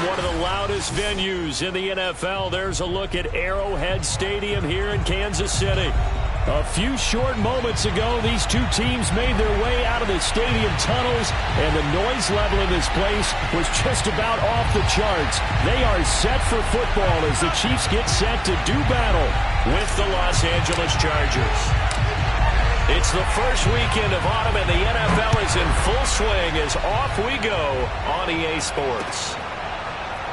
one of the loudest venues in the NFL. There's a look at Arrowhead Stadium here in Kansas City. A few short moments ago, these two teams made their way out of the stadium tunnels, and the noise level in this place was just about off the charts. They are set for football as the Chiefs get set to do battle with the Los Angeles Chargers. It's the first weekend of autumn, and the NFL is in full swing as off we go on EA Sports.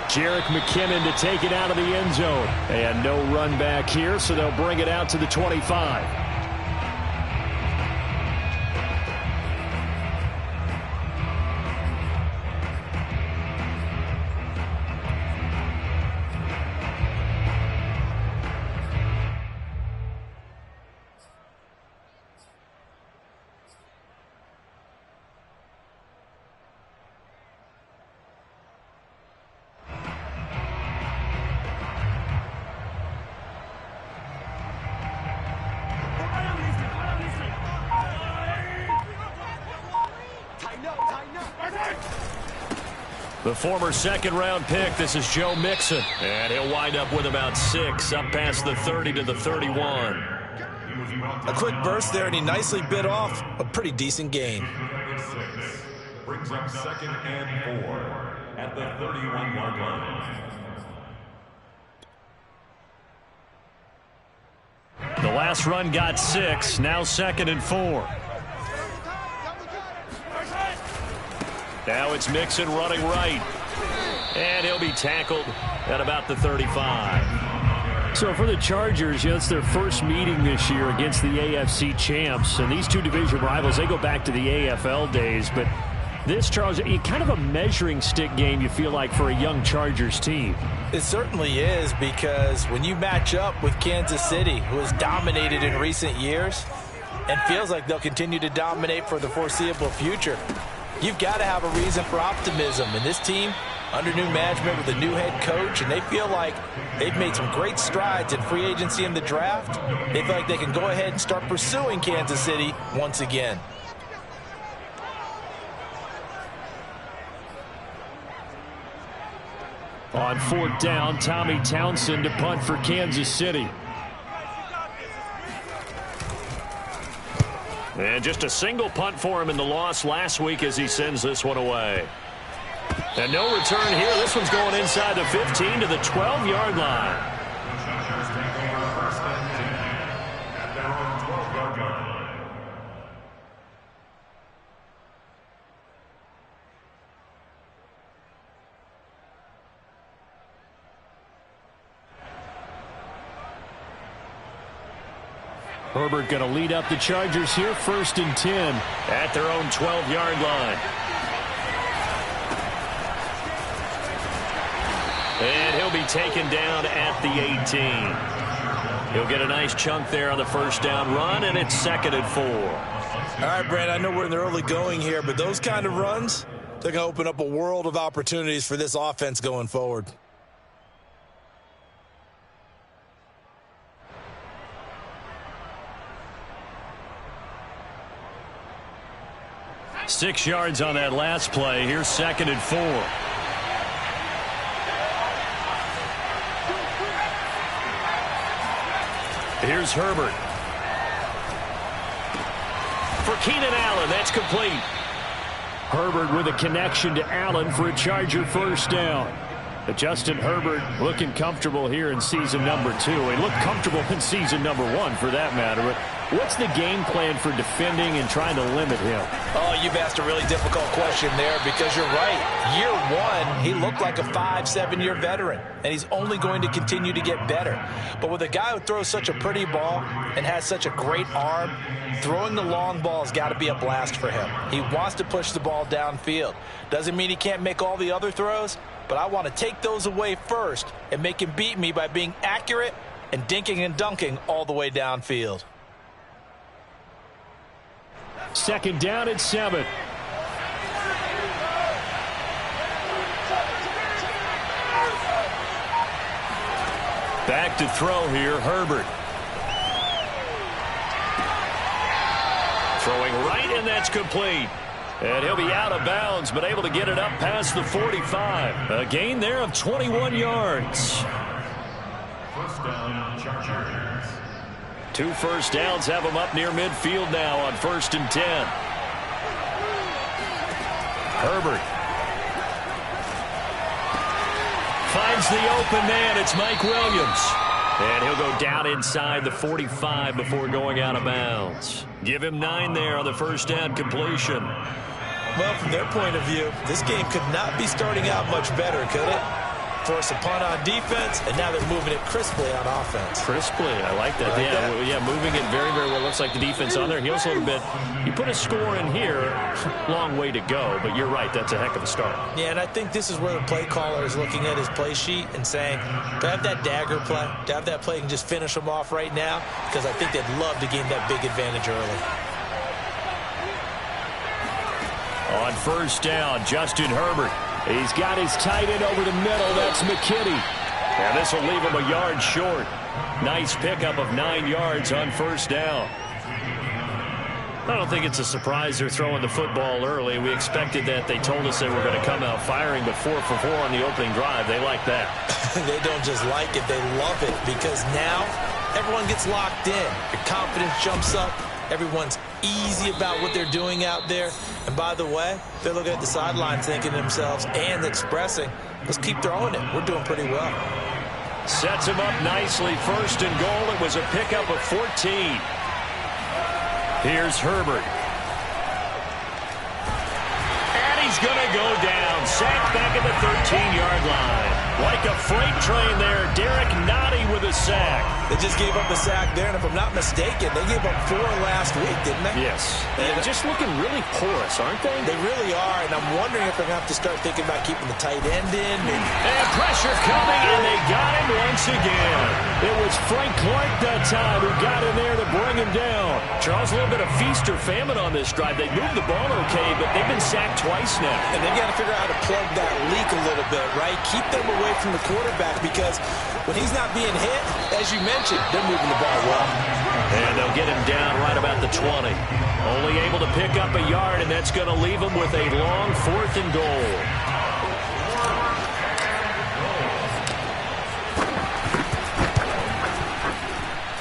Jerick McKinnon to take it out of the end zone. And no run back here, so they'll bring it out to the 25. The former second-round pick, this is Joe Mixon. And he'll wind up with about 6, up past the 30 to the 31. A quick burst there, and he nicely bit off a pretty decent gain. Brings up 2nd and 4 at the 31-yard line. The last run got 6, now 2nd and 4. Now it's Mixon running right. And he'll be tackled at about the 35. So for the Chargers, it's their first meeting this year against the AFC champs. And these two division rivals, they go back to the AFL days. But this, Charles, kind of a measuring stick game, you feel like, for a young Chargers team. It certainly is, because when you match up with Kansas City, who has dominated in recent years and feels like they'll continue to dominate for the foreseeable future, you've got to have a reason for optimism. And this team, under new management with a new head coach, and they feel like they've made some great strides in free agency in the draft. They feel like they can go ahead and start pursuing Kansas City once again. On 4th down, Tommy Townsend to punt for Kansas City. And just a single punt for him in the loss last week as he sends this one away. And no return here. This one's going inside the 15 to the 12-yard line. Herbert going to lead up the Chargers here, 1st and 10 at their own 12-yard line. And he'll be taken down at the 18. He'll get a nice chunk there on the 1st down run, and it's 2nd and 4. All right, Brent, I know we're in the early going here, but those kind of runs, they're going to open up a world of opportunities for this offense going forward. Six yards on that last play. Here's 2nd and 4. Here's Herbert. For Keenan Allen, that's complete. Herbert with a connection to Allen for a Charger 1st down. But Justin Herbert looking comfortable here in season number 2. He looked comfortable in season number 1 for that matter. But what's the game plan for defending and trying to limit him? Oh, you've asked a really difficult question there, because you're right. Year 1, he looked like a 5-7-year veteran, and he's only going to continue to get better. But with a guy who throws such a pretty ball and has such a great arm, throwing the long ball has got to be a blast for him. He wants to push the ball downfield. Doesn't mean he can't make all the other throws, but I want to take those away first and make him beat me by being accurate and dinking and dunking all the way downfield. 2nd down at 7. Back to throw here, Herbert. Throwing right, and that's complete. And he'll be out of bounds, but able to get it up past the 45. A gain there of 21 yards. First down, Chargers. 2 first downs have him up near midfield now on 1st and 10. Herbert finds the open man. It's Mike Williams. And he'll go down inside the 45 before going out of bounds. Give him 9 there on the first down completion. Well, from their point of view, this game could not be starting out much better, could it? Force a punt on defense, and now they're moving it crisply on offense. Crisply, I like that. Yeah, moving it very, very well. Looks like the defense on there heals a little bit. You put a score in here, long way to go, but you're right, that's a heck of a start. Yeah, and I think this is where the play caller is looking at his play sheet and saying, to have that dagger play, to have that play and just finish them off right now, because I think they'd love to gain that big advantage early. On first down, Justin Herbert. He's got his tight end over the middle. That's McKinney. And this will leave him a yard short. Nice pickup of 9 yards on first down. I don't think it's a surprise they're throwing the football early. We expected that. They told us they were going to come out firing, but 4 for 4 on the opening drive. They like that. They don't just like it. They love it, because now everyone gets locked in. Your confidence jumps up. Everyone's easy about what they're doing out there. And by the way, they're looking at the sidelines thinking to themselves and expressing, let's keep throwing it. We're doing pretty well. Sets him up nicely. 1st and goal. It was a pickup of 14. Here's Herbert. And he's going to go down. Sacked back at the 13-yard line. Like a freight train there. Derek Nottie with a sack. They just gave up a sack there, and if I'm not mistaken, they gave up 4 last week, didn't they? Yes. And just looking really porous, aren't they? They really are, and I'm wondering if they're going to have to start thinking about keeping the tight end in. And pressure coming, and they got him once again. It was Frank Clark that time who got in there to bring him down. Charles, a little bit of feast or famine on this drive. They moved the ball okay, but they've been sacked twice now. And they've got to figure out how to plug that leak a little bit, right? Keep them away from the quarterback, because when he's not being hit, as you mentioned, they're moving the ball well. And they'll get him down right about the 20. Only able to pick up a yard, and that's going to leave him with a long 4th and goal.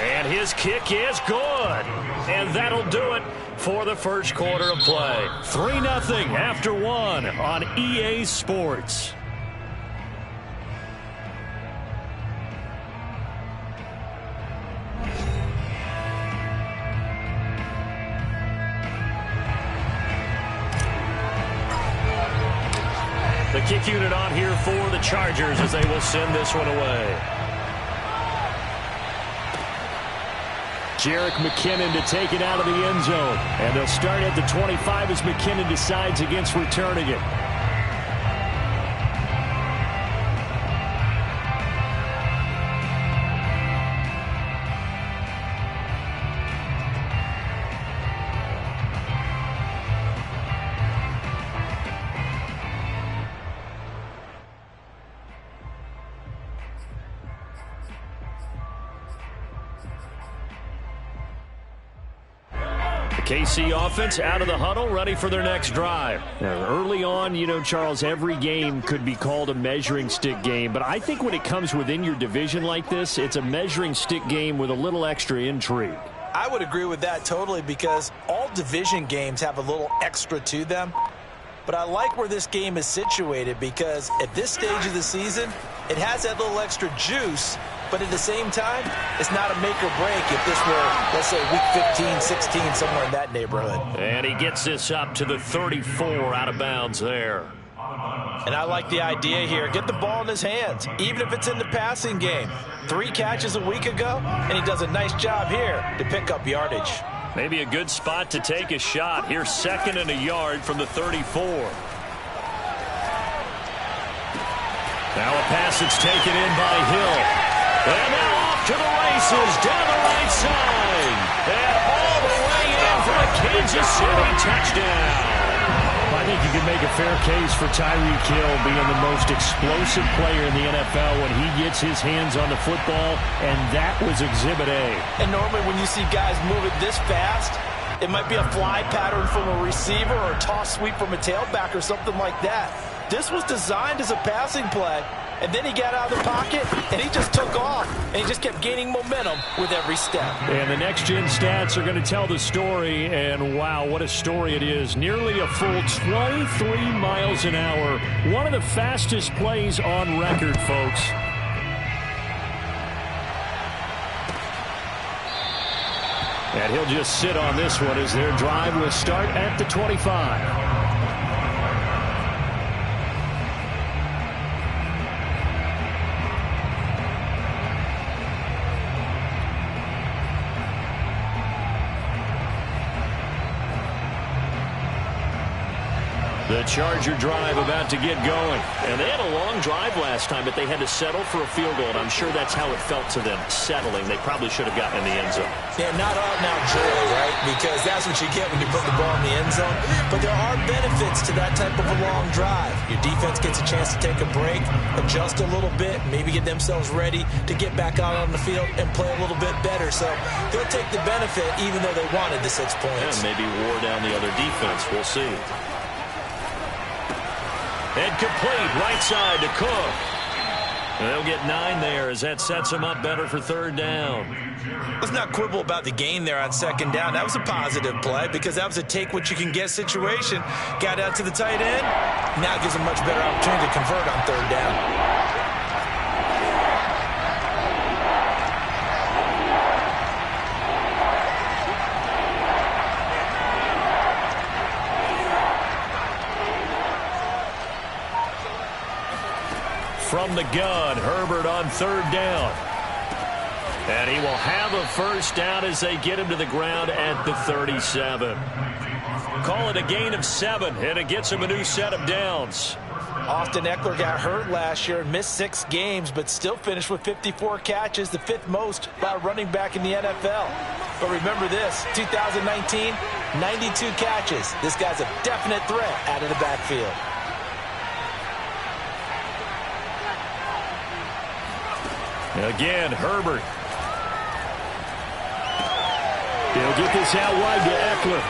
And his kick is good. And that'll do it for the first quarter of play. 3-0 after 1 on EA Sports. The kick unit on here for the Chargers as they will send this one away. Jerick McKinnon to take it out of the end zone. And they'll start at the 25 as McKinnon decides against returning it. KC offense out of the huddle, ready for their next drive. Now, early on, you know, Charles, every game could be called a measuring stick game, but I think when it comes within your division like this, it's a measuring stick game with a little extra intrigue. I would agree with that totally, because all division games have a little extra to them. But I like where this game is situated, because at this stage of the season, it has that little extra juice. But at the same time, it's not a make or break if this were, let's say, week 15, 16, somewhere in that neighborhood. And he gets this up to the 34 out of bounds there. And I like the idea here. Get the ball in his hands, even if it's in the passing game. 3 catches a week ago, and he does a nice job here to pick up yardage. Maybe a good spot to take a shot. Here's 2nd and a yard from the 34. Now a pass that's taken in by Hill. And now off to the races, down the right side. And all the way in for a Kansas City touchdown. I think you can make a fair case for Tyreek Hill being the most explosive player in the NFL when he gets his hands on the football, and that was Exhibit A. And normally when you see guys move it this fast, It might be a fly pattern from a receiver or a toss sweep from a tailback or something like that. This was designed as a passing play, and then he got out of the pocket, and he just took off, and he just kept gaining momentum with every step. And the next-gen stats are going to tell the story, and wow, what a story it is. Nearly a full 23 miles an hour. One of the fastest plays on record, folks. And he'll just sit on this one as their drive will start at the 25. The Charger drive about to get going. And they had a long drive last time, but they had to settle for a field goal, and I'm sure that's how it felt to them, settling. They probably should have gotten in the end zone. Yeah, not out now joy, right? Because that's what you get when you put the ball in the end zone. But there are benefits to that type of a long drive. Your defense gets a chance to take a break, adjust a little bit, maybe get themselves ready to get back out on the field and play a little bit better. So they'll take the benefit even though they wanted the 6 points. And maybe wore down the other defense. We'll see. And complete, right side to Cook. And they'll get 9 there as that sets them up better for third down. Let's not quibble about the gain there on second down. That was a positive play because that was a take-what-you-can-get situation. Got out to the tight end. Now gives them much better opportunity to convert on third down. From the gun, Herbert on third down. And he will have a first down as they get him to the ground at the 37. Call it a gain of 7, and it gets him a new set of downs. Austin Eckler got hurt last year and missed 6 games, but still finished with 54 catches, the 5th most by a running back in the NFL. But remember this, 2019, 92 catches. This guy's a definite threat out of the backfield. Again, Herbert. He'll get this out wide to Eckler.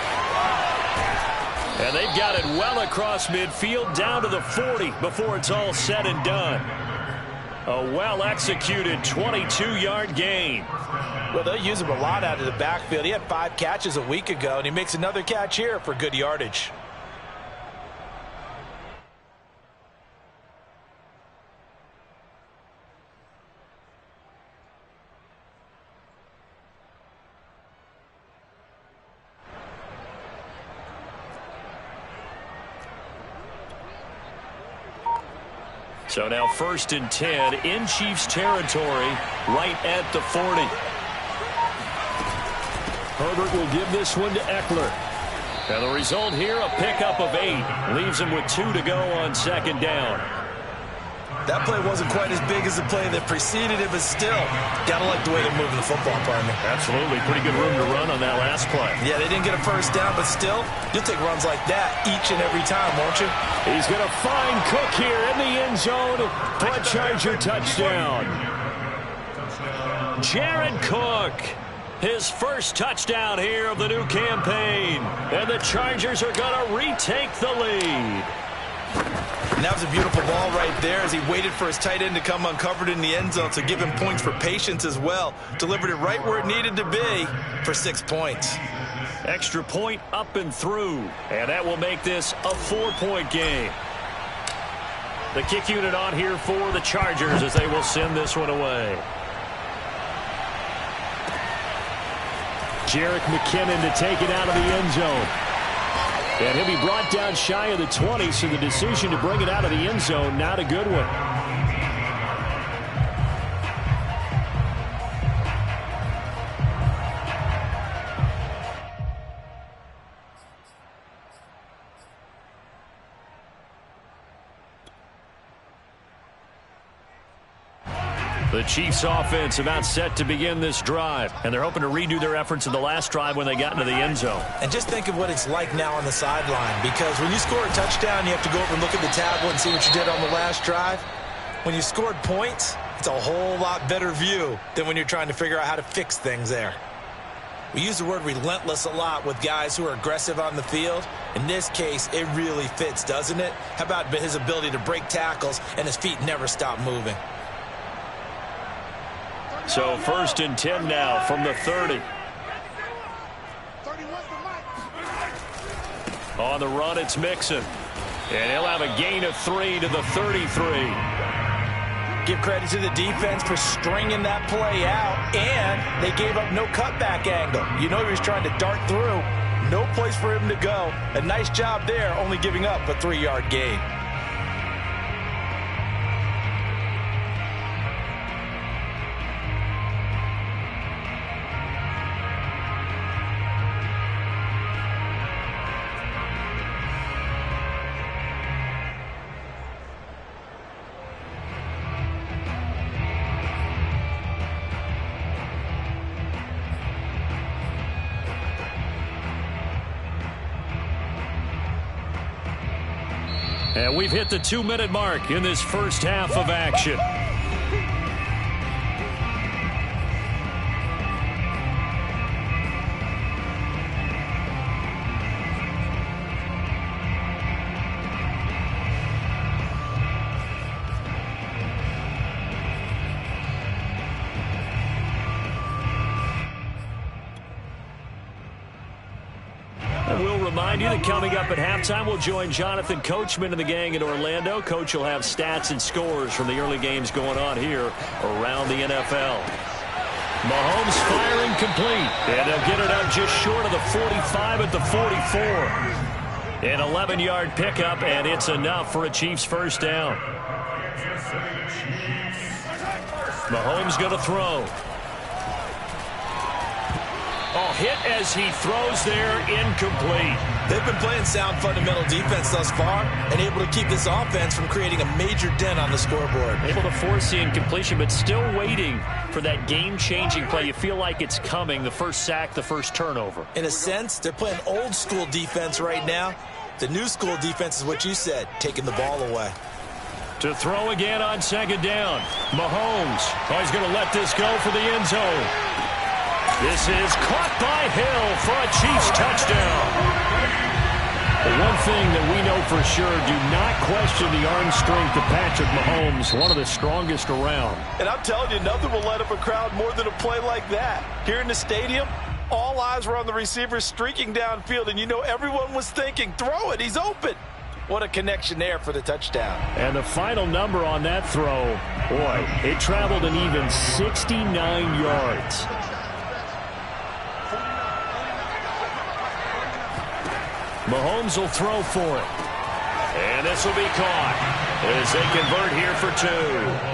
And they've got it well across midfield down to the 40 before it's all said and done. A well-executed 22-yard gain. Well, they'll use him a lot out of the backfield. He had 5 catches a week ago, and he makes another catch here for good yardage. So now 1st and 10 in Chiefs territory right at the 40. Herbert will give this one to Eckler. And the result here, a pickup of 8. Leaves him with 2 to go on second down. That play wasn't quite as big as the play that preceded it, but still, gotta like the way they're moving the football, partner. Absolutely. Pretty good room to run on that last play. Yeah, they didn't get a first down, but still, you'll take runs like that each and every time, won't you? He's going to find Cook here in the end zone for a Charger touchdown. Jared Cook, his first touchdown here of the new campaign. And the Chargers are going to retake the lead. And that was a beautiful ball right there as he waited for his tight end to come uncovered in the end zone to give him points for patience as well. Delivered it right where it needed to be for 6 points. Extra point up and through. And that will make this a 4-point game. The kick unit on here for the Chargers as they will send this one away. Jerick McKinnon to take it out of the end zone. And he'll be brought down shy of the 20, so the decision to bring it out of the end zone, not a good one. The Chiefs offense about set to begin this drive, and they're hoping to redo their efforts in the last drive when they got into the end zone. And just think of what it's like now on the sideline, because when you score a touchdown, you have to go over and look at the tablet and see what you did on the last drive. When you scored points, it's a whole lot better view than when you're trying to figure out how to fix things there. We use the word relentless a lot with guys who are aggressive on the field. In this case, it really fits, doesn't it? How about his ability to break tackles and his feet never stop moving? So 1st and 10 now from the 30. On the run, it's Mixon. And he'll have a gain of 3 to the 33. Give credit to the defense for stringing that play out, and they gave up no cutback angle. You know he was trying to dart through. No place for him to go. A nice job there, only giving up a 3-yard gain. And we've hit the 2-minute mark in this first half of action. Remind you that coming up at halftime, we'll join Jonathan Coachman and the gang in Orlando. Coach will have stats and scores from the early games going on here around the NFL. Mahomes firing complete, and they'll get it up just short of the 45 at the 44. An 11-yard pickup, and it's enough for a Chiefs first down. Mahomes going to throw. Oh, hit as he throws there, incomplete. They've been playing sound fundamental defense thus far and able to keep this offense from creating a major dent on the scoreboard. Able to force the incompletion, but still waiting for that game-changing play. You feel like it's coming, the first sack, the first turnover. In a sense, they're playing old-school defense right now. The new-school defense is what you said, taking the ball away. To throw again on 2nd down. Mahomes. Oh, he's going to let this go for the end zone. This is caught by Hill for a Chiefs touchdown. The one thing that we know for sure, do not question the arm strength of Patrick Mahomes, one of the strongest around. And I'm telling you, nothing will light up a crowd more than a play like that. Here in the stadium, all eyes were on the receiver streaking downfield, and you know everyone was thinking, throw it, he's open. What a connection there for the touchdown. And the final number on that throw, boy, it traveled an even 69 yards. Mahomes will throw for it. And this will be caught as they convert here for 2.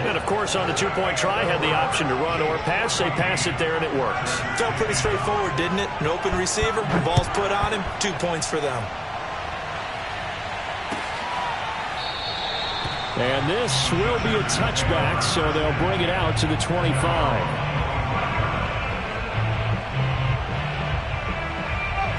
And, of course, on the 2-point try, had the option to run or pass. They pass it there, and it works. Felt pretty straightforward, didn't it? An open receiver, the ball's put on him, 2 points for them. And this will be a touchback, so they'll bring it out to the 25.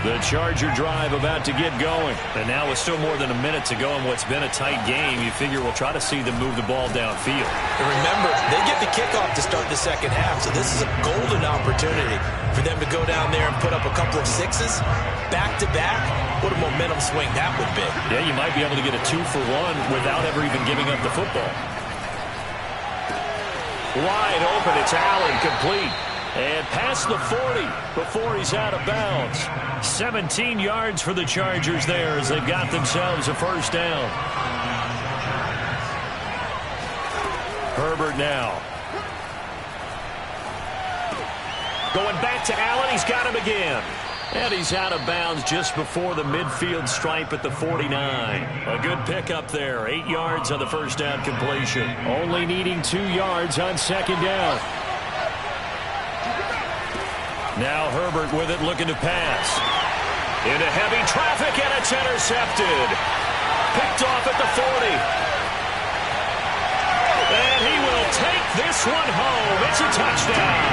The Charger drive about to get going. And now with still more than a minute to go in what's been a tight game, you figure we'll try to see them move the ball downfield. And remember, they get the kickoff to start the second half, so this is a golden opportunity for them to go down there and put up a couple of 6s. Back-to-back, what a momentum swing that would be. Yeah, you might be able to get a 2-for-1 without ever even giving up the football. Wide open, it's Allen, complete. And past the 40 before he's out of bounds. 17 yards for the Chargers there as they've got themselves a first down. Herbert now. Going back to Allen, he's got him again. And he's out of bounds just before the midfield stripe at the 49. A good pickup there. 8 yards on the first down completion. Only needing 2 yards on 2nd down. Now Herbert with it, looking to pass. Into heavy traffic, and it's intercepted. Picked off at the 40. And he will take this one home. It's a touchdown.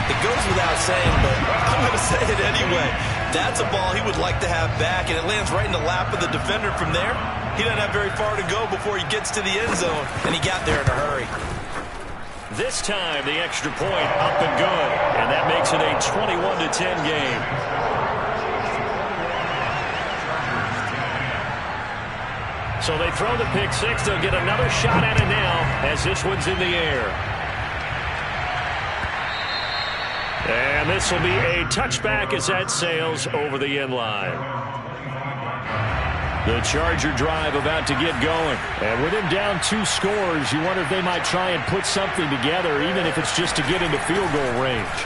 It goes without saying, but I'm going to say it anyway. That's a ball he would like to have back, and it lands right in the lap of the defender from there. He doesn't have very far to go before he gets to the end zone, and he got there in a hurry. This time, the extra point up and good. And that makes it a 21-10 game. So they throw the pick six. They'll get another shot at it now as this one's in the air. And this will be a touchback as that sails over the end line. The Charger drive about to get going. And with him down 2 scores, you wonder if they might try and put something together, even if it's just to get into field goal range.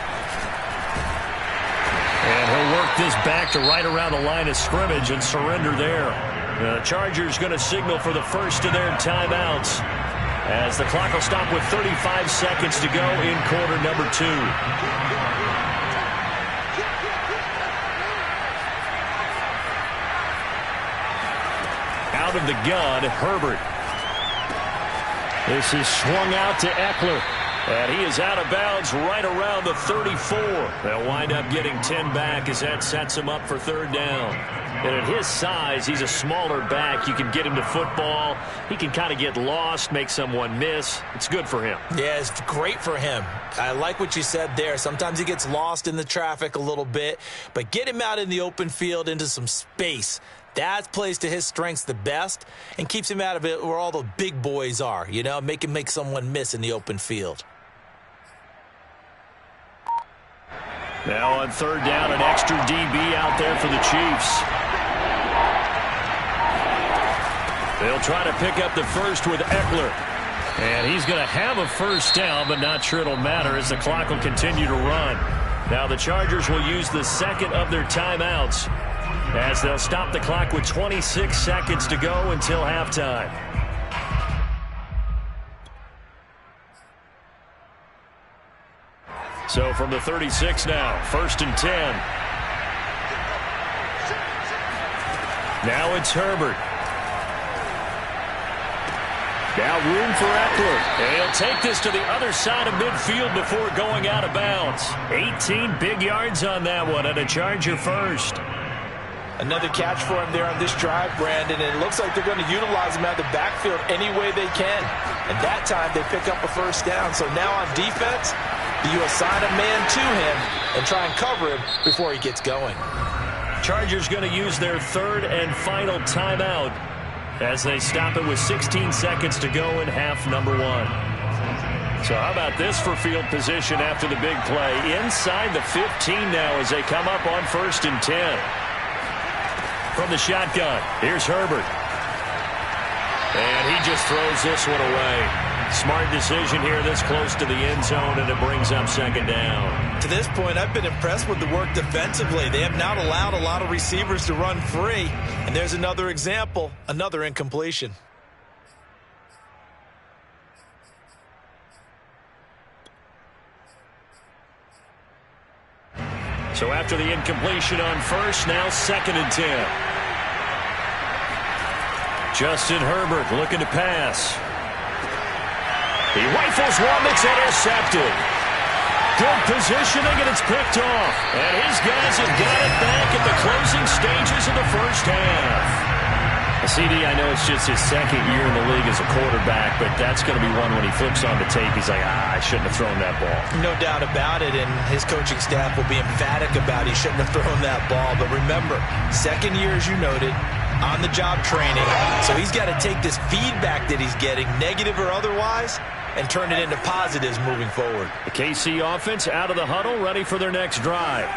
And he'll work this back to right around the line of scrimmage and surrender there. The Chargers going to signal for the first of their timeouts as the clock will stop with 35 seconds to go in quarter number 2. Out of the gun, Herbert. This is swung out to Eckler. And he is out of bounds right around the 34. They'll wind up getting 10 back as that sets him up for third down. And at his size, he's a smaller back. You can get him to football. He can kind of get lost, make someone miss. It's good for him. Yeah, it's great for him. I like what you said there. Sometimes he gets lost in the traffic a little bit. But get him out in the open field into some space. That plays to his strengths the best and keeps him out of it where all the big boys are. You know, make him make someone miss in the open field. Now on third down, an extra DB out there for the Chiefs. They'll try to pick up the first with Eckler. And he's going to have a first down, but not sure it'll matter as the clock will continue to run. Now the Chargers will use the second of their timeouts as they'll stop the clock with 26 seconds to go until halftime. So from the 36 now, 1st and 10. Now it's Herbert. Now room for Eckler. And he'll take this to the other side of midfield before going out of bounds. 18 big yards on that one, and a Charger first. Another catch for him there on this drive, Brandon, and it looks like they're going to utilize him out of the backfield any way they can. And that time they pick up a first down. So now on defense, you assign a man to him and try and cover him before he gets going. Chargers going to use their third and final timeout as they stop it with 16 seconds to go in half number 1. So how about this for field position after the big play? Inside the 15 now as they come up on 1st and 10. From the shotgun, here's Herbert. And he just throws this one away. Smart decision here this close to the end zone, and it brings up second down. To this point, I've been impressed with the work defensively. They have not allowed a lot of receivers to run free. And there's another example, another incompletion. So after the incompletion on first, now 2nd and 10. Justin Herbert looking to pass. He rifles one that's intercepted. Good positioning, and it's picked off. And his guys have got it back at the closing stages of the first half. CD, I know it's just his 2nd year in the league as a quarterback, but that's going to be one when he flips on the tape, he's like, I shouldn't have thrown that ball. No doubt about it, and his coaching staff will be emphatic about he shouldn't have thrown that ball. But remember, 2nd year, as you noted, on-the-job training. So he's got to take this feedback that he's getting, negative or otherwise, and turn it into positives moving forward. The KC offense out of the huddle, ready for their next drive.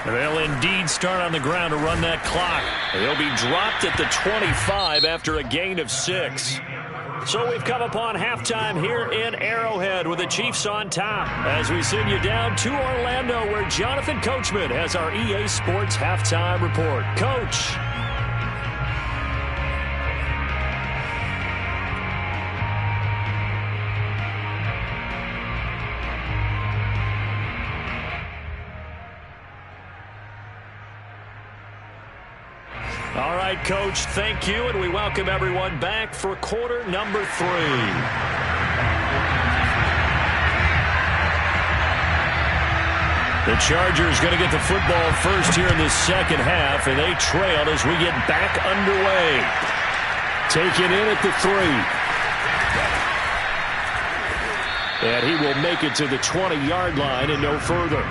They'll indeed start on the ground to run that clock. They'll be dropped at the 25 after a gain of 6. So we've come upon halftime here in Arrowhead with the Chiefs on top as we send you down to Orlando where Jonathan Coachman has our EA Sports halftime report. Coach. All right, Coach, thank you, and we welcome everyone back for quarter number 3. The Chargers going to get the football first here in the second half, and they trail as we get back underway. Taken in at the 3. And he will make it to the 20-yard line and no further.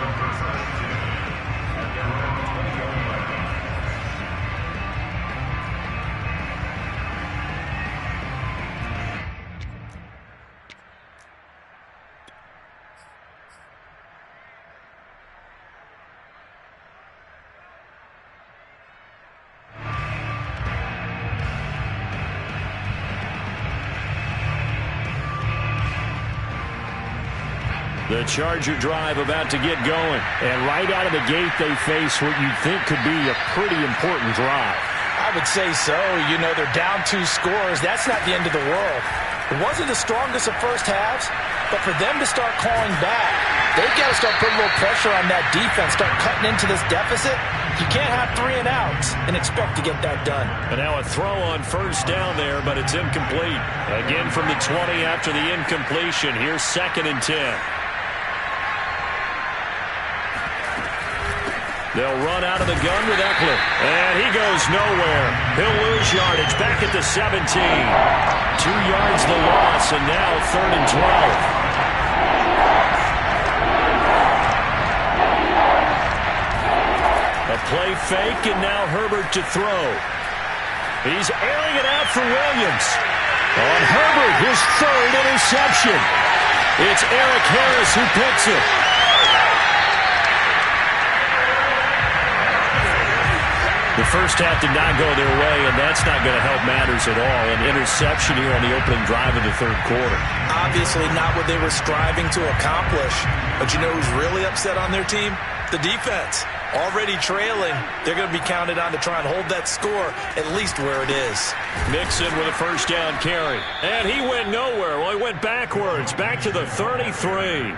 The Charger drive about to get going. And right out of the gate, they face what you'd think could be a pretty important drive. I would say so. You know, they're down 2 scores. That's not the end of the world. It wasn't the strongest of first halves, but for them to start calling back, they've got to start putting a little pressure on that defense, start cutting into this deficit. You can't have 3 and outs and expect to get that done. And now a throw on first down there, but it's incomplete. Again from the 20 after the incompletion. Here's 2nd and 10. They'll run out of the gun with Eckler. And he goes nowhere. He'll lose yardage back at the 17. 2 yards the loss, and now 3rd and 12. A play fake, and now Herbert to throw. He's airing it out for Williams. On Herbert, his 3rd interception. It's Eric Harris who picks it. The first half did not go their way, and that's not going to help matters at all. An interception here on the opening drive of the 3rd quarter. Obviously not what they were striving to accomplish. But you know who's really upset on their team? The defense. Already trailing, they're going to be counted on to try and hold that score at least where it is. Mixon with a first down carry. And he went nowhere. Well, he went backwards, back to the 33.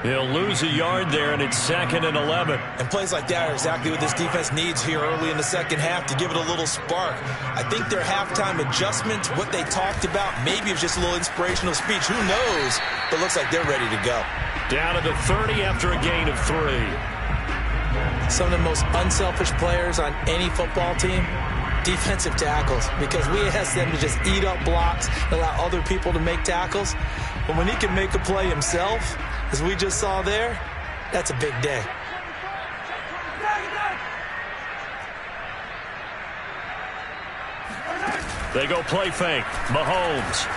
He'll lose a yard there, and it's 2nd and 11. And plays like that are exactly what this defense needs here early in the second half to give it a little spark. I think their halftime adjustment, what they talked about, maybe it was just a little inspirational speech. Who knows? But looks like they're ready to go. Down to the 30 after a gain of 3. Some of the most unselfish players on any football team, defensive tackles, because we ask them to just eat up blocks, allow other people to make tackles. But when he can make a play himself, as we just saw there, that's a big day. They go play fake. Mahomes.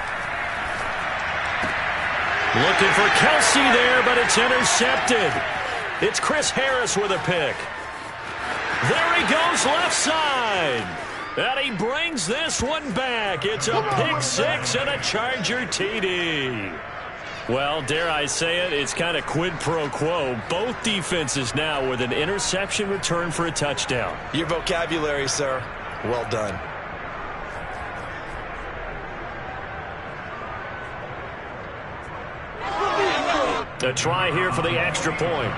Looking for Kelsey there, but it's intercepted. It's Chris Harris with a pick. There he goes left side. And he brings this one back. It's a pick 6 and a Charger TD. Well, dare I say it, it's kind of quid pro quo. Both defenses now with an interception return for a touchdown. Your vocabulary, sir. Well done. A try here for the extra point.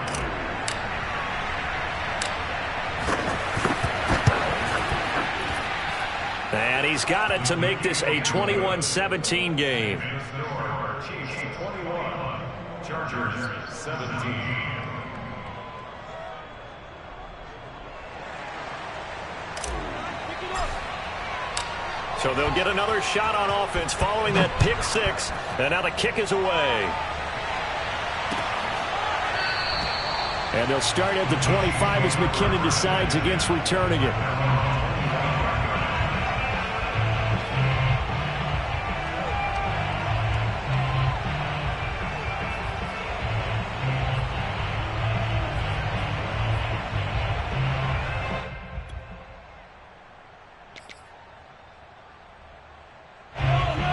And he's got it to make this a 21-17 game. Chargers 17. So they'll get another shot on offense following that pick 6. And now the kick is away. And they'll start at the 25 as McKinnon decides against returning it.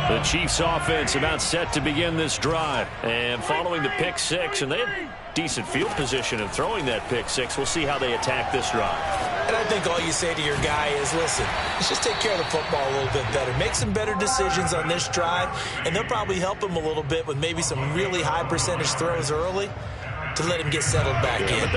The Chiefs offense about set to begin this drive. And following the pick 6, and they had decent field position of throwing that pick 6. We'll see how they attack this drive. And I think all you say to your guy is, listen, let's just take care of the football a little bit better. Make some better decisions on this drive, and they'll probably help him a little bit with maybe some really high percentage throws early to let him get settled back in. But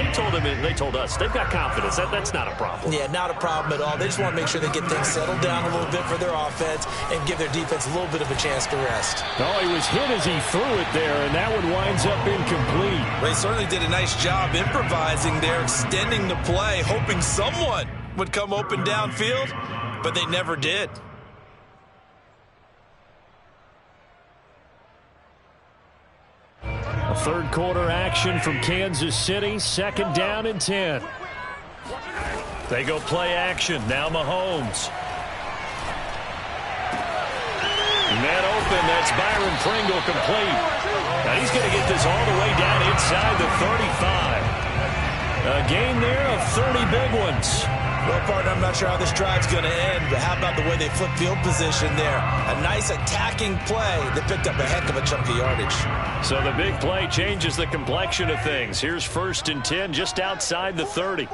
they told us they've got confidence. That's not a problem. Yeah, not a problem at all. They just want to make sure they get things settled down a little bit for their offense and give their defense a little bit of a chance to rest. Oh, he was hit as he threw it there, and that one winds up incomplete. They certainly did a nice job improvising there, extending the play, hoping someone would come open downfield, but they never did. Third quarter action from Kansas City. Second down and 10. They go play action. Now Mahomes. Man open. That's Byron Pringle complete. Now he's going to get this all the way down inside the 35. A gain there of 30 big ones. Well, partner, I'm not sure how this drive's going to end, but how about the way they flip field position there? A nice attacking play that picked up a heck of a chunk of yardage. So the big play changes the complexion of things. Here's 1st and 10 just outside the 30.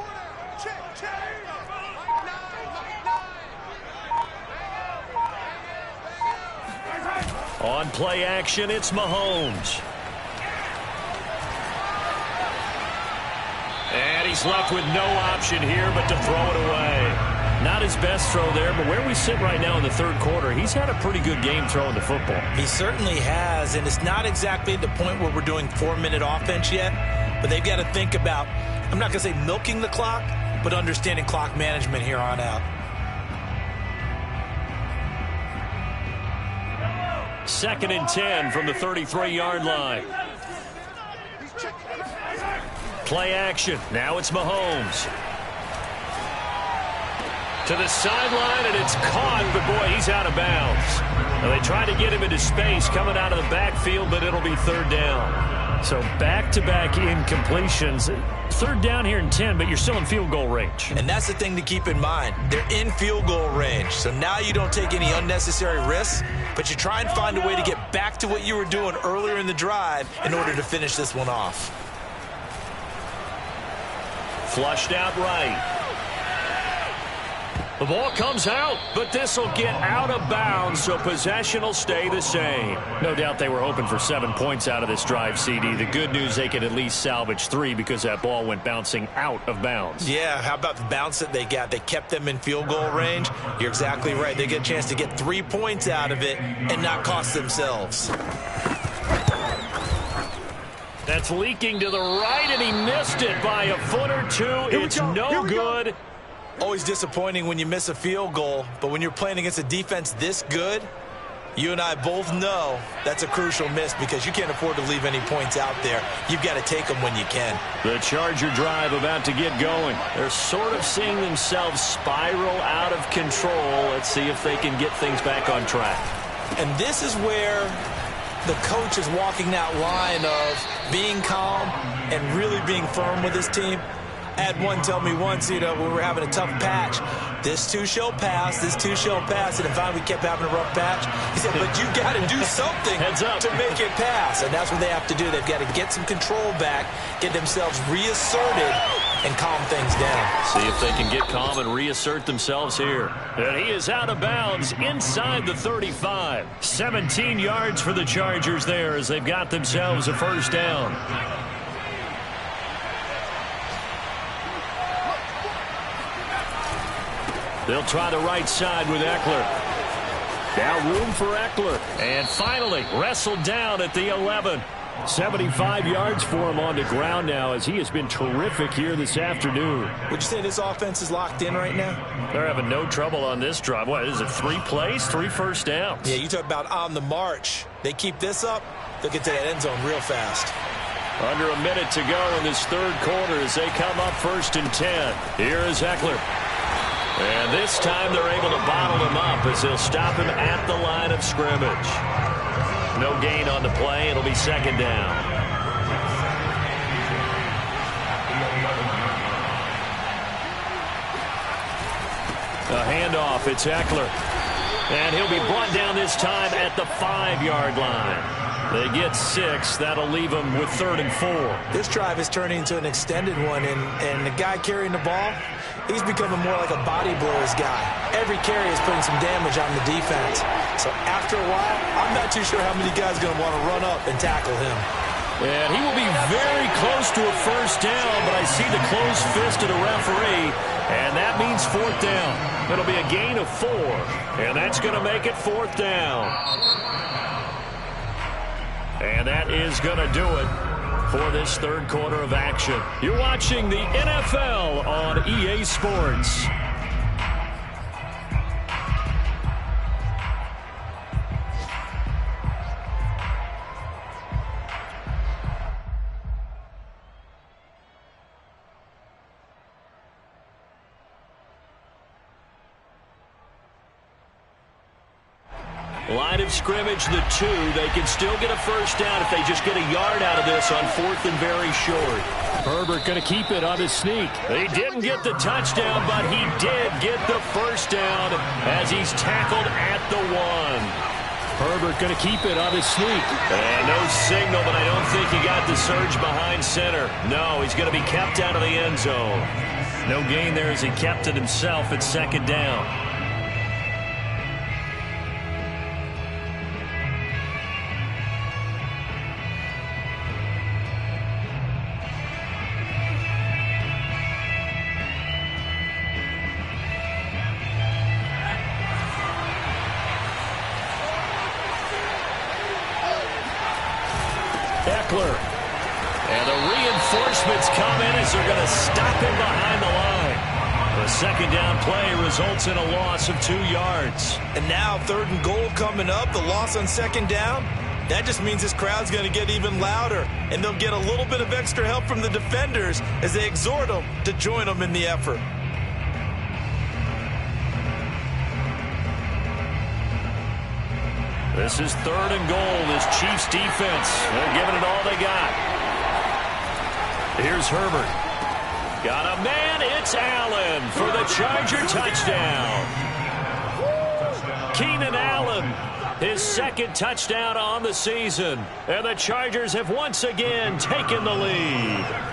On play action, it's Mahomes. And he's left with no option here but to throw it away. Not his best throw there, but where we sit right now in the third quarter, he's had a pretty good game throwing the football. He certainly has, and it's not exactly at the point where we're doing 4-minute offense yet, but they've got to think about, I'm not going to say milking the clock, but understanding clock management here on out. 2nd and 10 from the 33-yard line. Play action. Now it's Mahomes. To the sideline, and it's caught, but boy, he's out of bounds. Now, they try to get him into space coming out of the backfield, but it'll be 3rd down. So back-to-back incompletions. 3rd down here and 10, but you're still in field goal range. And that's the thing to keep in mind. They're in field goal range. So now you don't take any unnecessary risks, but you try and find a way to get back to what you were doing earlier in the drive in order to finish this one off. Flushed out right. The ball comes out, but this will get out of bounds, so possession will stay the same. No doubt they were hoping for 7 points out of this drive, CD. The good news, they could at least salvage 3 because that ball went bouncing out of bounds. Yeah, how about the bounce that they got? They kept them in field goal range. You're exactly right. They get a chance to get 3 points out of it and not cost themselves. That's leaking to the right, and he missed it by a foot or two. It's no good. Always disappointing when you miss a field goal, but when you're playing against a defense this good, you and I both know that's a crucial miss because you can't afford to leave any points out there. You've got to take them when you can. The Charger drive about to get going. They're sort of seeing themselves spiral out of control. Let's see if they can get things back on track. And this is where the coach is walking that line of being calm and really being firm with his team. I had one tell me once, when we were having a tough patch, this too shall pass, this too shall pass. And finally we kept having a rough patch. He said, but you got to do something to make it pass. And that's what they have to do. They've got to get some control back, get themselves reasserted, and calm things down. See if they can get calm and reassert themselves here. And he is out of bounds inside the 35. 17 yards for the Chargers there as they've got themselves a 1st down. They'll try the right side with Eckler. Now room for Eckler. And finally wrestled down at the 11. 75 yards for him on the ground now as he has been terrific here this afternoon. Would you say this offense is locked in right now? They're having no trouble on this drive. What is it, 3 plays, 3 first downs? Yeah, you talk about on the march. They keep this up, they'll get to that end zone real fast. Under a minute to go in this third quarter as they come up 1st and 10. Here is Eckler. And this time they're able to bottle him up as they'll stop him at the line of scrimmage. No gain on the play. It'll be 2nd down. A handoff. It's Eckler. And he'll be brought down this time at the 5-yard line. They get 6. That'll leave them with 3rd and 4. This drive is turning into an extended one, and the guy carrying the ball, he's becoming more like a body blows guy. Every carry is putting some damage on the defense. So after a while, I'm not too sure how many guys are going to want to run up and tackle him. And he will be very close to a 1st down, but I see the closed fist of the referee, and that means 4th down. It'll be a gain of 4, and that's going to make it 4th down. And that is going to do it for this third quarter of action. You're watching the NFL on EA Sports. Line of scrimmage, the 2. They can still get a first down if they just get a yard out of this on 4th and very short. Herbert going to keep it on his sneak. He didn't get the touchdown, but he did get the first down as he's tackled at the 1. Herbert going to keep it on his sneak. And no signal, but I don't think he got the surge behind center. No, he's going to be kept out of the end zone. No gain there as he kept it himself at 2nd down. And the reinforcements come in as they're going to stop him behind the line. The 2nd down play results in a loss of 2 yards. And now 3rd and goal coming up. The loss on 2nd down. That just means this crowd's going to get even louder. And they'll get a little bit of extra help from the defenders as they exhort them to join them in the effort. This is 3rd and goal. This Chiefs defense, they're giving it all they got. Here's Herbert. Got a man. It's Allen for the Charger touchdown. Keenan Allen, his 2nd touchdown on the season. And the Chargers have once again taken the lead.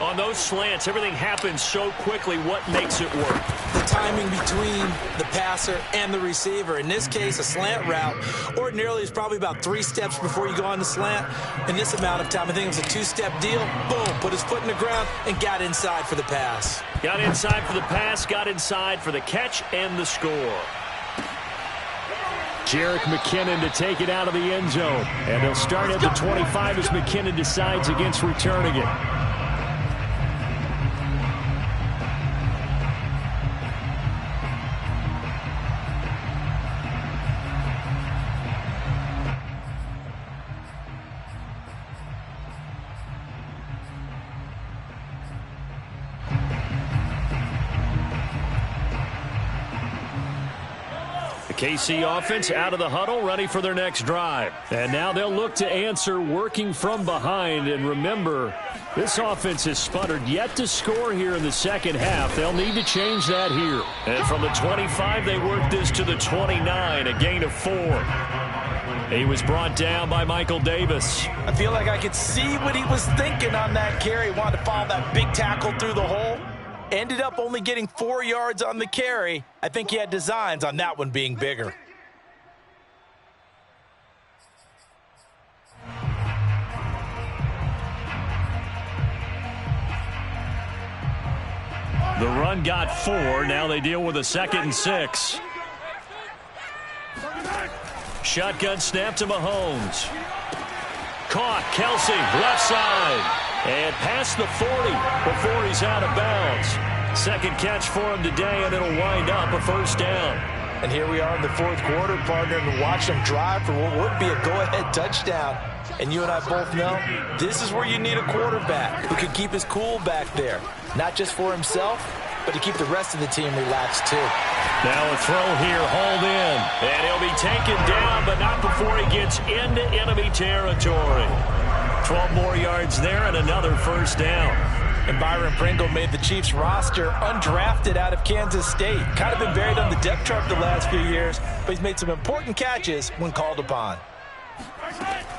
On those slants, everything happens so quickly. What makes it work? The timing between the passer and the receiver. In this case, a slant route ordinarily is probably about 3 steps before you go on the slant. In this amount of time, I think it was a 2-step deal. Boom, put his foot in the ground and got inside for the pass. Got inside for the pass, got inside for the catch and the score. Jerick McKinnon to take it out of the end zone. And they'll start at the 25 as McKinnon decides against returning it. KC offense out of the huddle, ready for their next drive. And now they'll look to answer working from behind. And remember, this offense has sputtered yet to score here in the 2nd half. They'll need to change that here. And from the 25, they work this to the 29, a gain of 4. He was brought down by Michael Davis. I feel like I could see what he was thinking on that carry. He wanted to follow that big tackle through the hole. Ended up only getting 4 yards on the carry. I think he had designs on that one being bigger. The run got 4. Now they deal with a 2nd and 6. Shotgun snap to Mahomes. Caught. Kelsey, left side. And past the 40 before he's out of bounds. 2nd catch for him today, and it'll wind up a 1st down. And here we are in the 4th quarter, partner, and watch them drive for what would be a go-ahead touchdown. And you and I both know this is where you need a quarterback who can keep his cool back there. Not just for himself, but to keep the rest of the team relaxed too. Now a throw here, hauled in. And he'll be taken down, but not before he gets into enemy territory. 12 more yards there and another 1st down. And Byron Pringle made the Chiefs roster undrafted out of Kansas State. Kind of been buried on the depth chart the last few years, but he's made some important catches when called upon.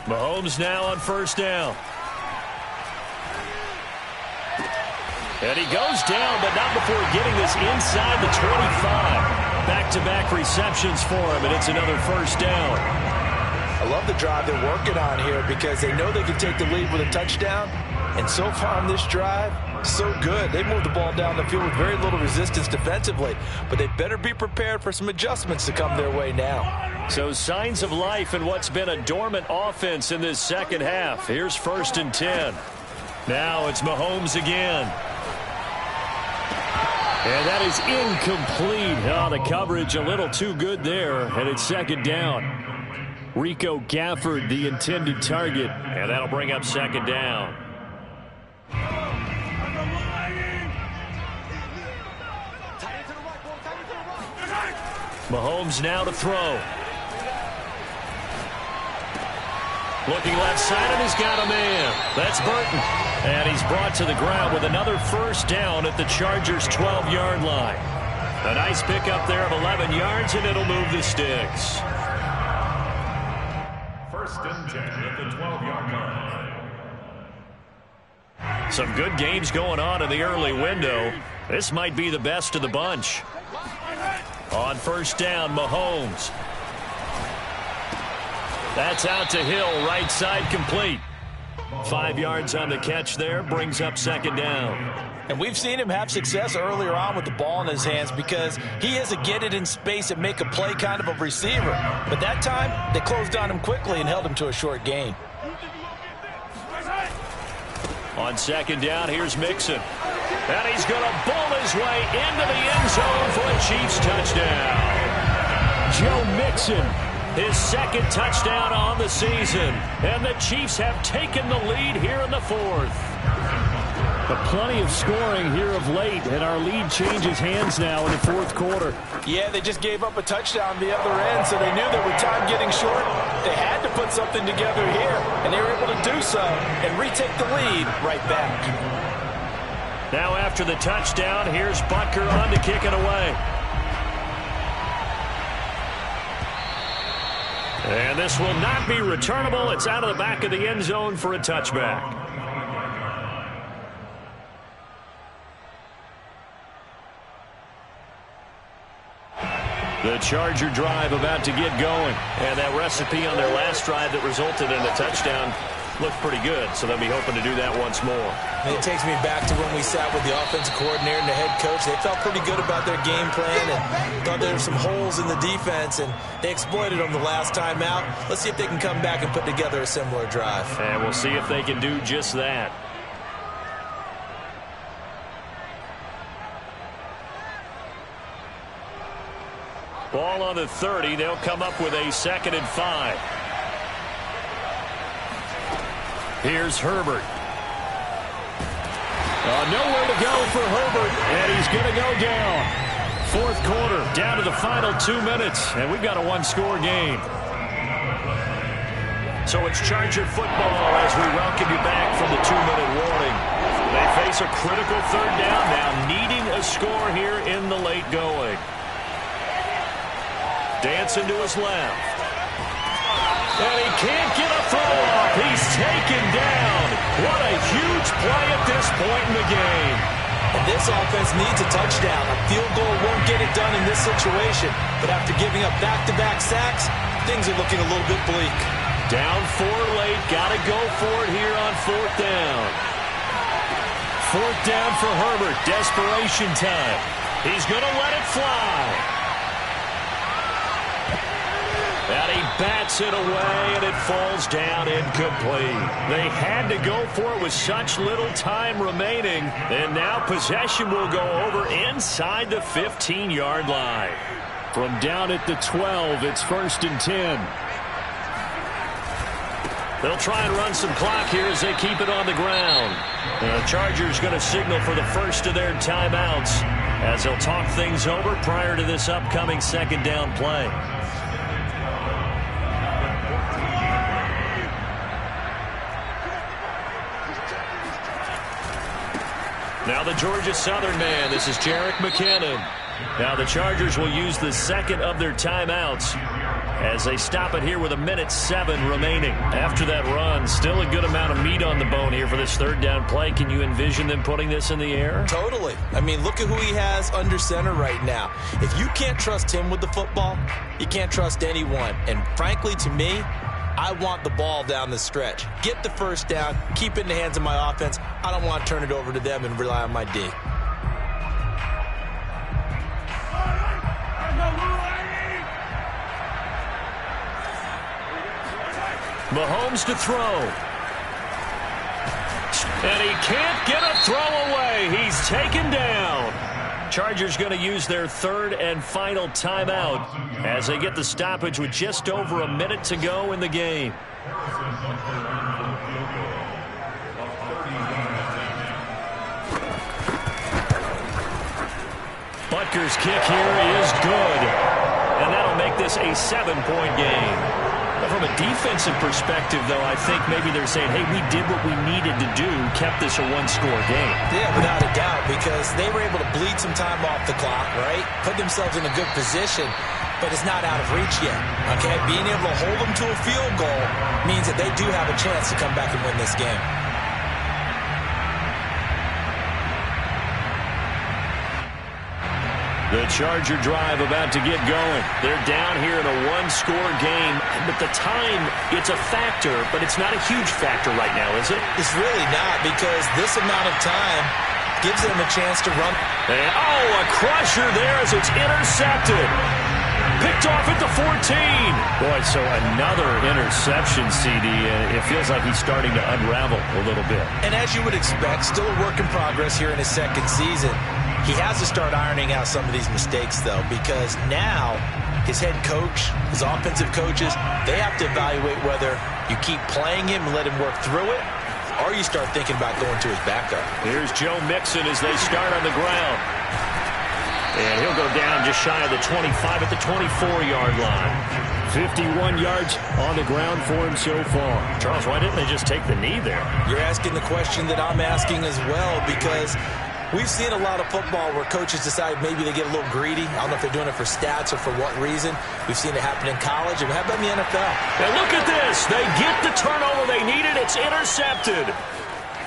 Mahomes now on 1st down. And he goes down, but not before getting this inside the 25. Back-to-back receptions for him, and it's another 1st down. I love the drive they're working on here because they know they can take the lead with a touchdown. And so far on this drive, so good. They moved the ball down the field with very little resistance defensively. But they better be prepared for some adjustments to come their way now. So signs of life in what's been a dormant offense in this 2nd half. Here's 1st and 10. Now it's Mahomes again. And that is incomplete. Oh, the coverage a little too good there. And it's 2nd down. Rico Gafford, the intended target. And that'll bring up 2nd down. Mahomes now to throw. Looking left side, and he's got a man. That's Burton. And he's brought to the ground with another first down at the Chargers' 12-yard line. A nice pickup there of 11 yards, and it'll move the sticks. First and 10 at the 12-yard line. Some good games going on in the early window. This might be the best of the bunch. On first down, Mahomes. That's out to Hill, right side complete. 5 yards on the catch there, brings up second down. And we've seen him have success earlier on with the ball in his hands because he is a get it in space and make a play kind of a receiver. But that time, they closed on him quickly and held him to a short gain. On second down, here's Mixon. And he's going to bull his way into the end zone for a Chiefs touchdown. Joe Mixon, his second touchdown on the season. And the Chiefs have taken the lead here in the fourth. But plenty of scoring here of late, and our lead changes hands now in the fourth quarter. Yeah, they just gave up a touchdown the other end, so they knew that with time getting short, they had to put something together here, and they were able to do so and retake the lead right back. Now after the touchdown, here's Butker on to kick it away. And this will not be returnable. It's out of the back of the end zone for a touchback. The Charger drive about to get going. And that recipe on their last drive that resulted in a touchdown looked pretty good, so they'll be hoping to do that once more. And it takes me back to when we sat with the offensive coordinator and the head coach. They felt pretty good about their game plan and thought there were some holes in the defense, and they exploited them the last time out. Let's see if they can come back and put together a similar drive. And we'll see if they can do just that. Ball on the 30. They'll come up with a 2nd and 5. Here's Herbert. Nowhere to go for Herbert, and he's going to go down. Fourth quarter, down to the final 2 minutes, and we've got a one-score game. So it's Charger football as we welcome you back from the 2-minute warning. They face a critical third down now, needing a score here in the late going. Dancing to his left. And he can't get a throw off. He's taken down. What a huge play at this point in the game. And this offense needs a touchdown. A field goal won't get it done in this situation. But after giving up back-to-back sacks, things are looking a little bit bleak. Down 4 late. Got to go for it here on fourth down. Fourth down for Herbert. Desperation time. He's going to let it fly. And he bats it away, and it falls down incomplete. They had to go for it with such little time remaining, and now possession will go over inside the 15-yard line. From down at the 12, it's 1st and 10. They'll try and run some clock here as they keep it on the ground. The Chargers going to signal for the first of their timeouts as they'll talk things over prior to this upcoming 2nd down play. Now the Georgia Southern man. This is Jerick McKinnon. Now the Chargers will use the 2nd of their timeouts as they stop it here with 1:07 remaining. After that run, still a good amount of meat on the bone here for this 3rd down play. Can you envision them putting this in the air? Totally. I mean, look at who he has under center right now. If you can't trust him with the football, you can't trust anyone. And frankly, to me, I want the ball down the stretch. Get the first down, keep it in the hands of my offense. I don't want to turn it over to them and rely on my D. Mahomes to throw. And he can't get a throw away. He's taken down. Chargers going to use their 3rd and final timeout as they get the stoppage with just over 1 minute to go in the game. Butker's kick here is good. And that'll make this a 7-point game. The from a defensive perspective, though, I think maybe they're saying, hey, we did what we needed to do, kept this a one-score game. Yeah, without a doubt, because they were able to bleed some time off the clock, right? Put themselves in a good position, but it's not out of reach yet, okay? Being able to hold them to a field goal means that they do have a chance to come back and win this game. The Charger drive about to get going. They're down here in a one-score game, but the time, it's a factor, but it's not a huge factor right now, is it? It's really not, because this amount of time gives them a chance to run. And, a crusher there as it's intercepted. Picked off at the 14. Boy, so another interception, CD. It feels like he's starting to unravel a little bit. And as you would expect, still a work in progress here in his second season. He has to start ironing out some of these mistakes, though, because now his head coach, his offensive coaches, they have to evaluate whether you keep playing him and let him work through it, or you start thinking about going to his backup. Here's Joe Mixon as they start on the ground. And he'll go down just shy of the 25 at the 24-yard line. 51 yards on the ground for him so far. Charles, why didn't they just take the knee there? You're asking the question that I'm asking as well, because we've seen a lot of football where coaches decide maybe they get a little greedy. I don't know if they're doing it for stats or for what reason. We've seen it happen in college, and how about in the NFL? And look at this. They get the turnover they needed. It's intercepted.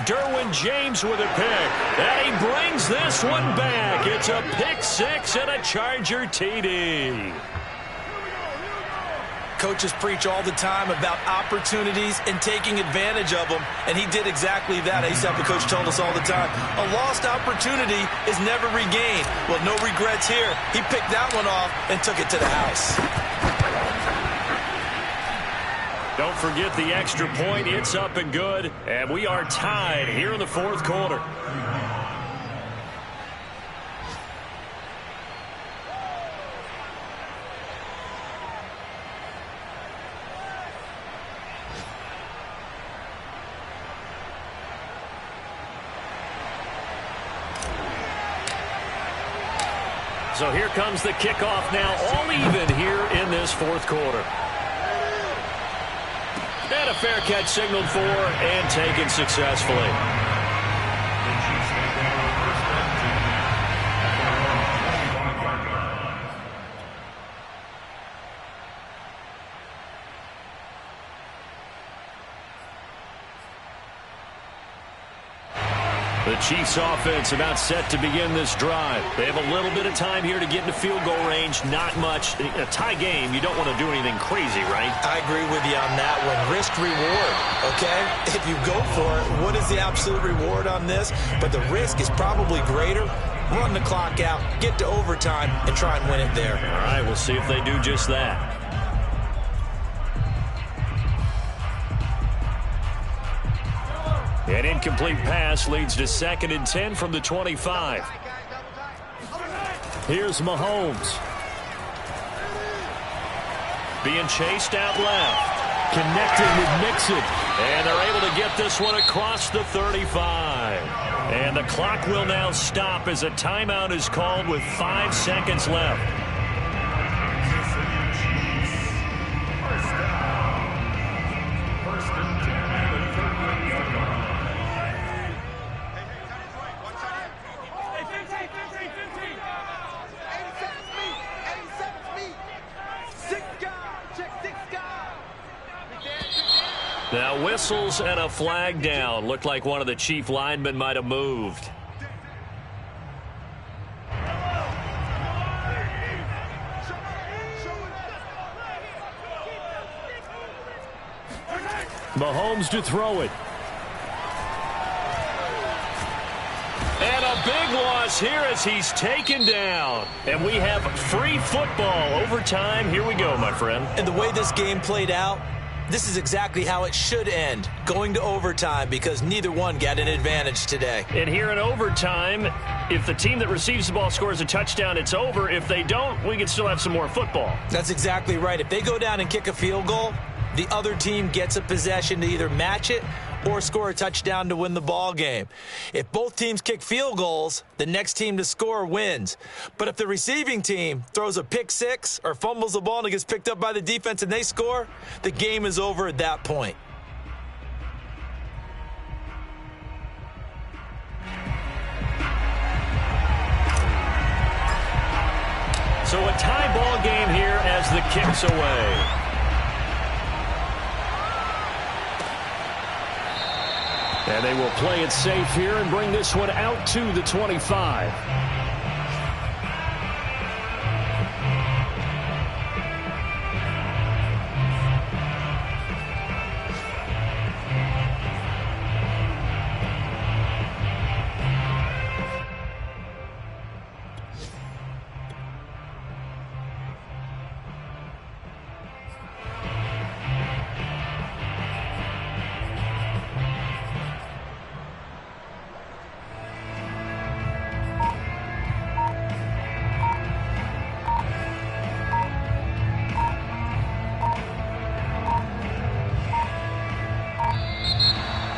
Derwin James with a pick. And he brings this one back. It's a pick six and a Charger TD. Coaches preach all the time about opportunities and taking advantage of them, and he did exactly that. I used to have a coach told us all the time, a lost opportunity is never regained. Well, no regrets here. He picked that one off and took it to the house. Don't forget the extra point. It's up and good, and we are tied here in the fourth quarter. So here comes the kickoff now, all even here in this fourth quarter. And a fair catch signaled for and taken successfully. The Chiefs offense about set to begin this drive. They have a little bit of time here to get into field goal range. Not much. In a tie game, you don't want to do anything crazy, right? I agree with you on that one. Risk reward, okay? If you go for it, what is the absolute reward on this? But the risk is probably greater. Run the clock out, get to overtime, and try and win it there. All right, we'll see if they do just that. An incomplete pass leads to 2nd and 10 from the 25. Here's Mahomes. Being chased out left. Connected with Mixon. And they're able to get this one across the 35. And the clock will now stop as a timeout is called with 5 seconds left. Now whistles and a flag down. Looked like one of the Chief linemen might have moved. Mahomes to throw it. And a big loss here as he's taken down. And we have free football. Overtime. Here we go, my friend. And the way this game played out, this is exactly how it should end, going to overtime, because neither one got an advantage today. And here in overtime, if the team that receives the ball scores a touchdown, it's over. If they don't, we can still have some more football. That's exactly right. If they go down and kick a field goal, the other team gets a possession to either match it or score a touchdown to win the ball game. If both teams kick field goals, the next team to score wins. But if the receiving team throws a pick six or fumbles the ball and it gets picked up by the defense and they score, the game is over at that point. So a tie ball game here as the kick's away. And they will play it safe here and bring this one out to the 25.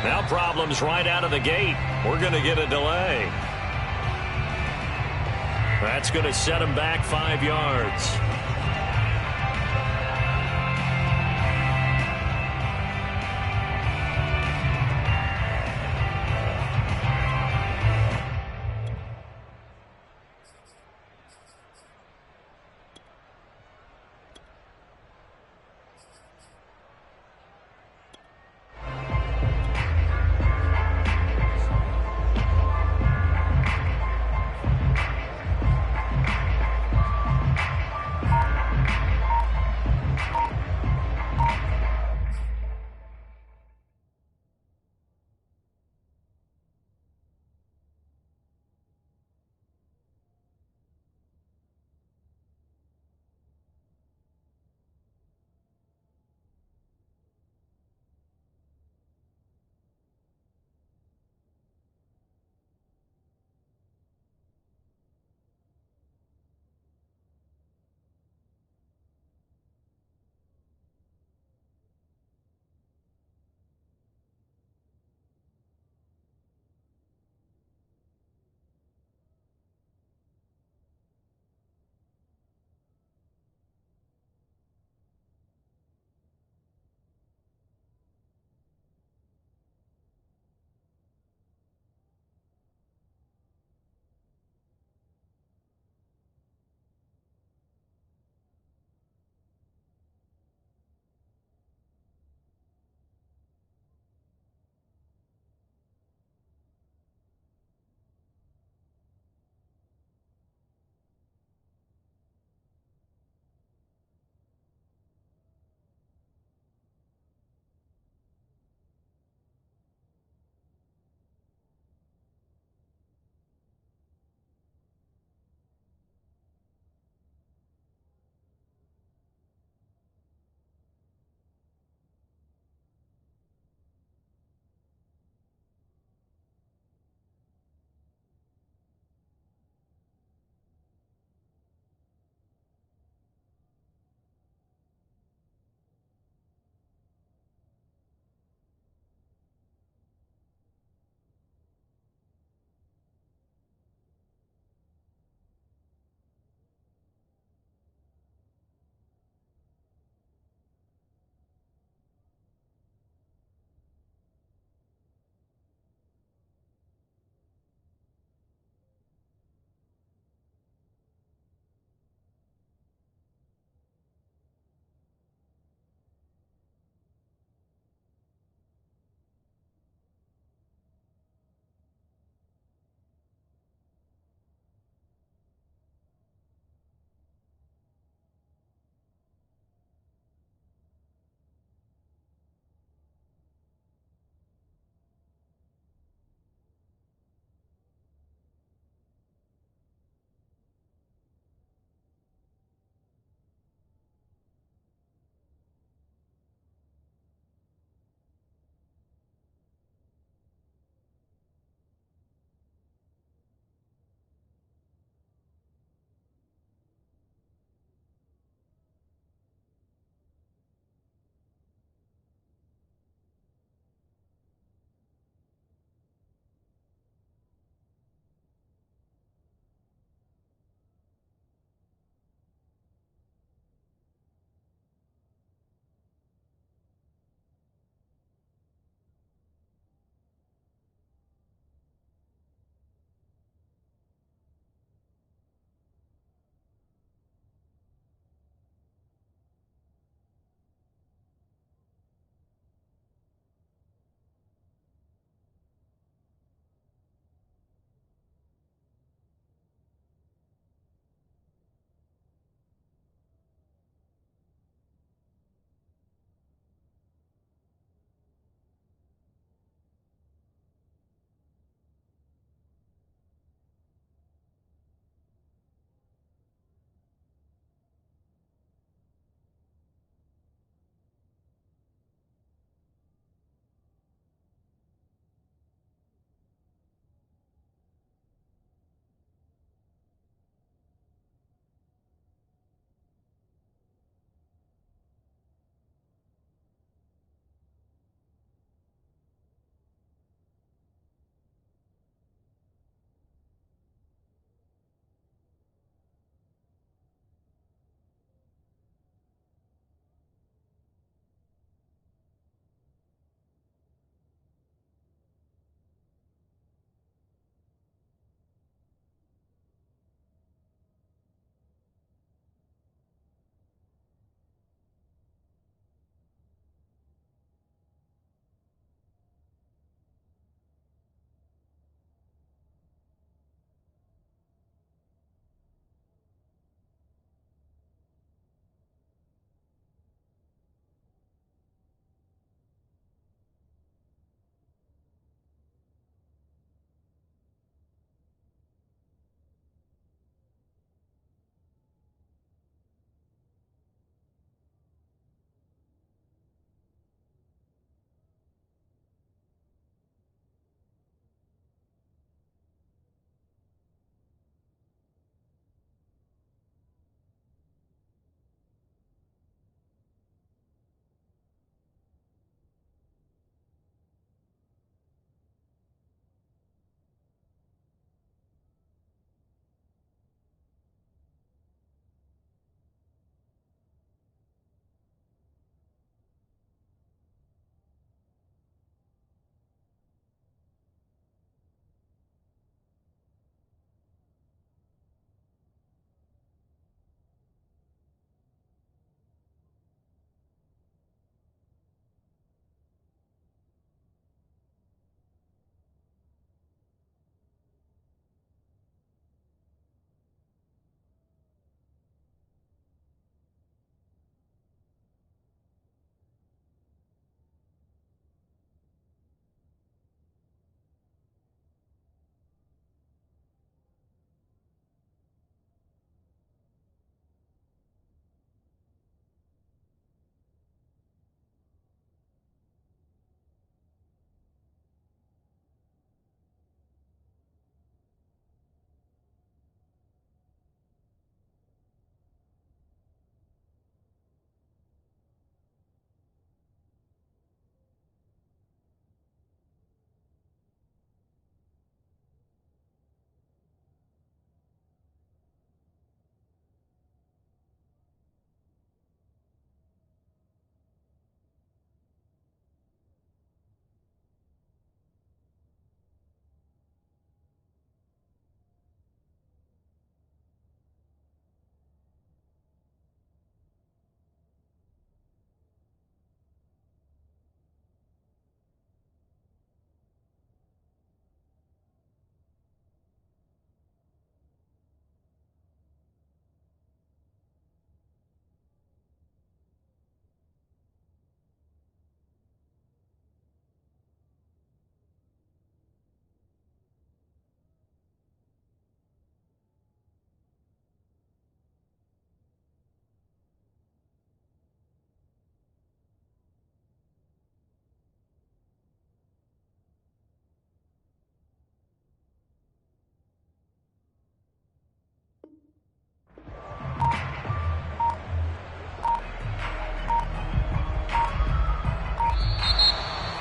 Now problems right out of the gate. We're going to get a delay. That's going to set him back 5 yards.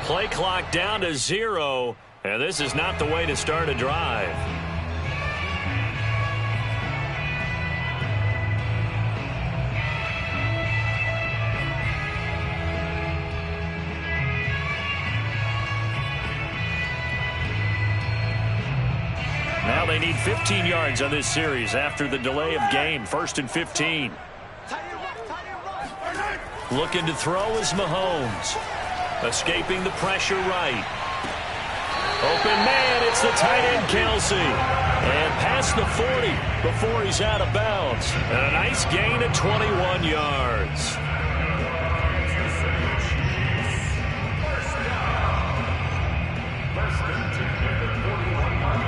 Play clock down to 0, and this is not the way to start a drive. Now they need 15 yards on this series after the delay of game. 1st and 15. Looking to throw is Mahomes. Escaping the pressure right. Open man, it's the tight end Kelsey. And past the 40 before he's out of bounds. And a nice gain of 21 yards.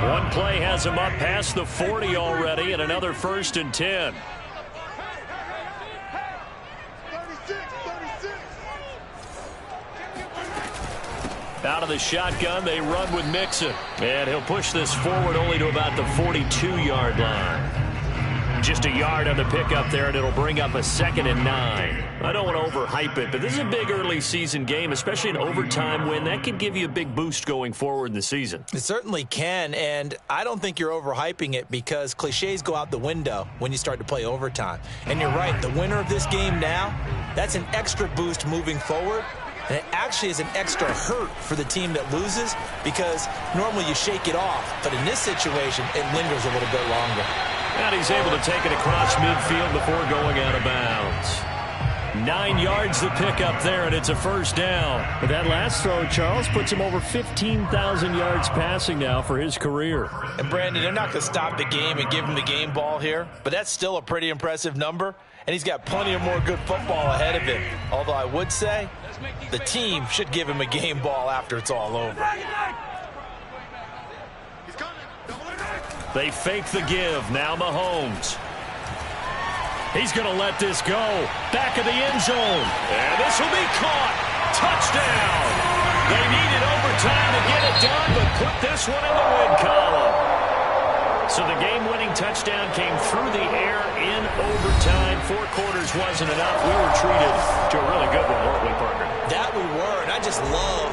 One play has him up past the 40 already, and another 1st and 10. Out of the shotgun, they run with Mixon. And he'll push this forward only to about the 42-yard line. Just a yard on the pickup there, and it'll bring up a 2nd and 9. I don't want to overhype it, but this is a big early season game, especially an overtime win. That can give you a big boost going forward in the season. It certainly can, and I don't think you're overhyping it because cliches go out the window when you start to play overtime. And you're right, the winner of this game now, that's an extra boost moving forward. And it actually is an extra hurt for the team that loses because normally you shake it off. But in this situation, it lingers a little bit longer. And he's able to take it across midfield before going out of bounds. 9 yards to pick up there, and it's a 1st down. But that last throw, Charles, puts him over 15,000 yards passing now for his career. And, Brandon, they're not going to stop the game and give him the game ball here, but that's still a pretty impressive number, and he's got plenty of more good football ahead of him. Although I would say the team should give him a game ball after it's all over. They fake the give. Now Mahomes. He's going to let this go. Back of the end zone. And this will be caught. Touchdown. They needed overtime to get it done, but put this one in the win column. So the game-winning touchdown came through the air in overtime. 4 quarters wasn't enough. We were treated to a really good one, weren't we, Parker? That we were, and I just love